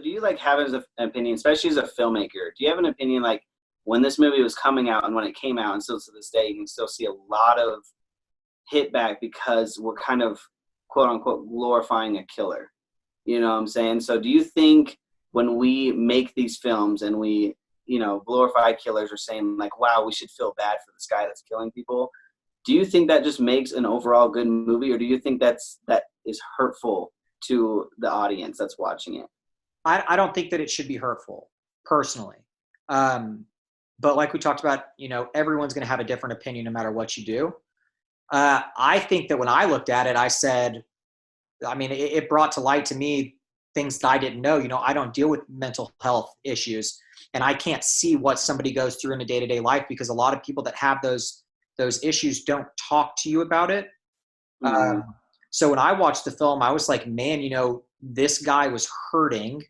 do you like have an opinion, especially as a filmmaker? Do you have an opinion like when this movie was coming out and when it came out, and still to this day, you can still see a lot of hit back because we're kind of quote unquote glorifying a killer. You know what I'm saying? So do you think when we make these films and we, glorify killers or saying like, wow, we should feel bad for this guy that's killing people, do you think that just makes an overall good movie, or do you think that is hurtful to the audience that's watching it? I don't think that it should be hurtful, personally. But like we talked about, everyone's going to have a different opinion no matter what you do. I think that when I looked at it, I said, it brought to light to me things that I didn't know. I don't deal with mental health issues, and I can't see what somebody goes through in a day-to-day life, because a lot of people that have those issues don't talk to you about it. Mm-hmm. So when I watched the film, I was like, man, this guy was hurting.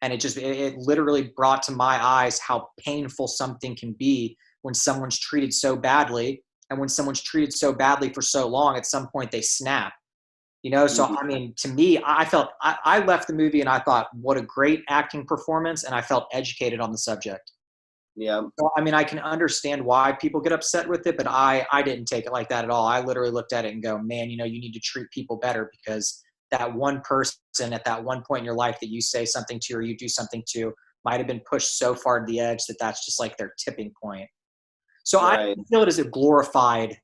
And it literally brought to my eyes how painful something can be when someone's treated so badly. And when someone's treated so badly for so long, at some point they snap. So to me, I left the movie and I thought, what a great acting performance, and I felt educated on the subject. Yeah. So, I can understand why people get upset with it, but I didn't take it like that at all. I literally looked at it and go, man, you need to treat people better, because that one person at that one point in your life that you say something to or you do something to might have been pushed so far to the edge that that's just like their tipping point. So right. I feel it as a glorified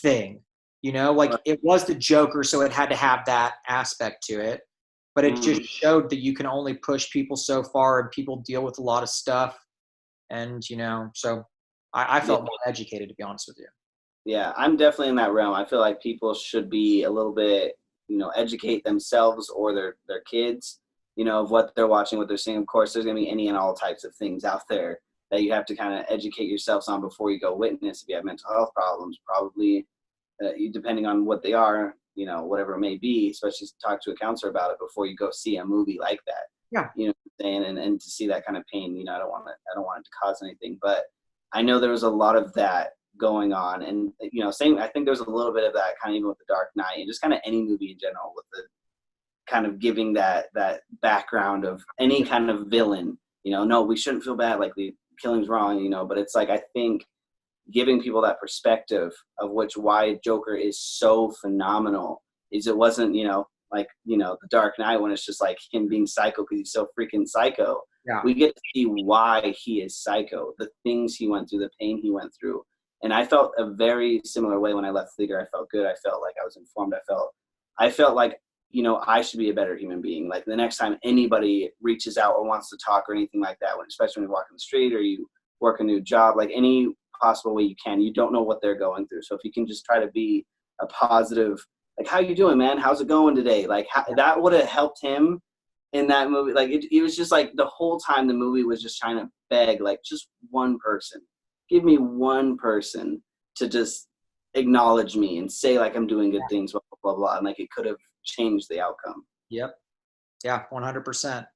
thing, like Right. it was the Joker, so it had to have that aspect to it, but it just showed that you can only push people so far, and people deal with a lot of stuff. And, so I felt more educated, to be honest with you. Yeah, I'm definitely in that realm. I feel like people should be a little bit, educate themselves or their kids, of what they're watching, what they're seeing. Of course, there's going to be any and all types of things out there that you have to kind of educate yourselves on before you go witness. If you have mental health problems, probably, depending on what they are, whatever it may be, especially talk to a counselor about it before you go see a movie like that. Yeah. You know what I'm saying? And to see that kind of pain, I don't want it to cause anything. But I know there was a lot of that going on, and same, I think there's a little bit of that kind of even with The Dark Knight, and just kind of any movie in general, with the kind of giving that background of any kind of villain. No, we shouldn't feel bad, like the killing's wrong, but it's like, I think giving people that perspective of why Joker is so phenomenal is it wasn't The Dark Knight, when it's just like him being psycho because he's so freaking psycho. Yeah. We get to see why he is psycho, the things he went through, the pain he went through. And I felt a very similar way when I left the theater. I felt good. I felt like I was informed. I felt like, I should be a better human being. Like the next time anybody reaches out or wants to talk or anything like that, especially when you walk in the street or you work a new job, like any possible way you don't know what they're going through. So if you can just try to be a positive, like, how you doing, man? How's it going today? Like that would have helped him in that movie. Like it was just like the whole time the movie was just trying to beg, like, just one person. Give me one person to just acknowledge me and say like I'm doing good things, blah, blah, blah, blah. And like it could have changed the outcome. Yep. Yeah, 100%.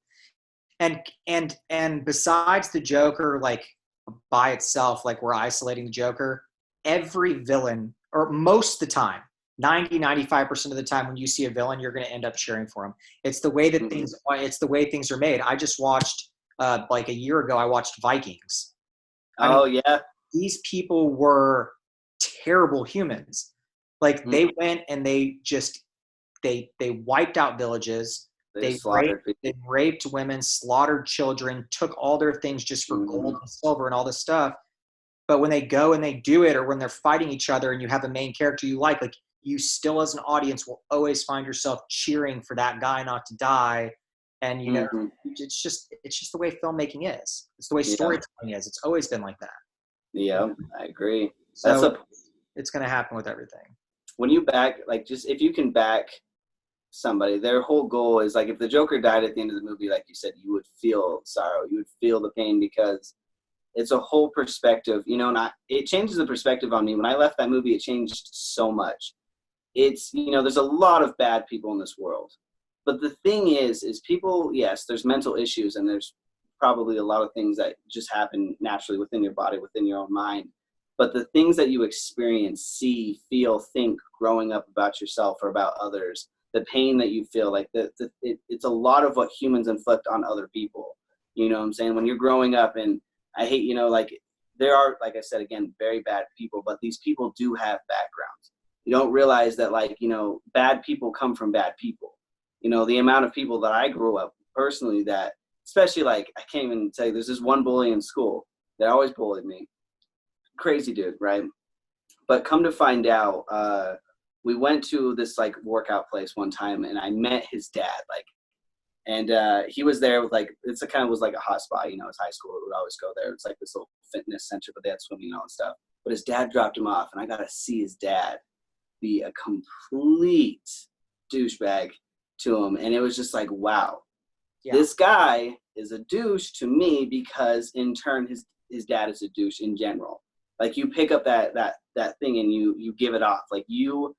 And besides the Joker, like by itself, like we're isolating the Joker, every villain, or most of the time, 95% of the time when you see a villain, you're going to end up cheering for him. It's the way that things are made. I just watched, like a year ago, I watched Vikings. Yeah. These people were terrible humans. Like they went and they wiped out villages. They raped women, slaughtered children, took all their things just for gold and silver and all this stuff. But when they go and they do it, or when they're fighting each other and you have a main character you like you still as an audience will always find yourself cheering for that guy not to die. And, it's just the way filmmaking is. It's the way storytelling is. It's always been like that. Yeah, I agree. So it's going to happen with everything. When you back, like, just if you can back somebody, their whole goal is like, if the Joker died at the end of the movie, like you said, you would feel sorrow, you would feel the pain, because it's a whole perspective, and it changes the perspective on me. When I left that movie, it changed so much. It's, there's a lot of bad people in this world, but the thing is people, yes, there's mental issues, and there's probably a lot of things that just happen naturally within your body, within your own mind. But the things that you experience, see, feel, think growing up about yourself or about others, the pain that you feel, like it's a lot of what humans inflict on other people. You know what I'm saying? When you're growing up, and I hate, like there are, like I said, again, very bad people, but these people do have backgrounds. You don't realize that, like, bad people come from bad people. The amount of people that I grew up personally that, especially, like, I can't even tell you, there's this one bully in school that always bullied me. Crazy dude, right? But come to find out, we went to this like workout place one time, and I met his dad, like, and he was there with, like, it's a kind of was like a hot spot, it's high school. We would always go there. It's like this little fitness center, but they had swimming and all that stuff. But his dad dropped him off, and I got to see his dad be a complete douchebag to him. And it was just like, wow, this guy is a douche to me, because in turn, his dad is a douche in general. Like, you pick up that thing and you give it off. Like, you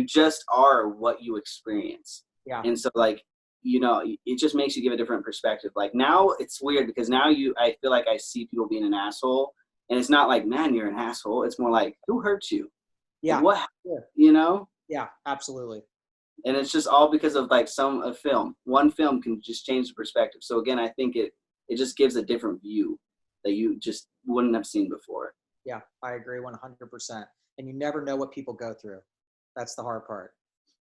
just are what you experience. Yeah. And so, like, it just makes you give a different perspective. Like, now it's weird, because now I feel like I see people being an asshole, and it's not like, man, you're an asshole. It's more like, who hurt you? Yeah. What? Sure. Yeah, absolutely. And it's just all because of, like, a film. One film can just change the perspective. So again, I think it just gives a different view that you just wouldn't have seen before. Yeah, I agree 100%. And you never know what people go through. That's the hard part.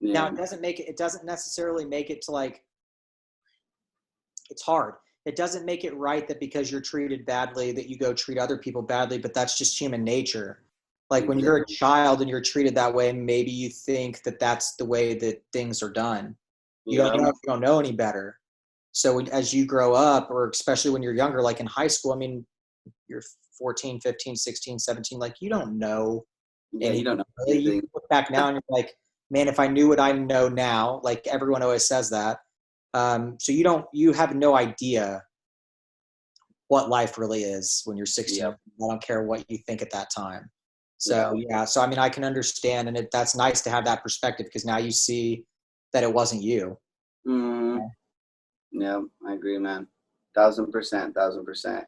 Yeah. Now, it doesn't necessarily make it to, like, it's hard. It doesn't make it right that because you're treated badly that you go treat other people badly, but that's just human nature. Like, when you're a child and you're treated that way, maybe you think that that's the way that things are done. You don't know if you don't know any better. So as you grow up, or especially when you're younger, like in high school, I mean, you're 14, 15, 16, 17, like, you don't know. Yeah, you don't know anything. You look back now and you're like, man, if I knew what I know now, like, everyone always says that. So you have no idea what life really is when you're 16. Yep. I don't care what you think at that time. So yeah. So I mean, I can understand, and that's nice to have that perspective, because now you see that it wasn't you. Mm-hmm. Yeah, I agree, man. 1000%.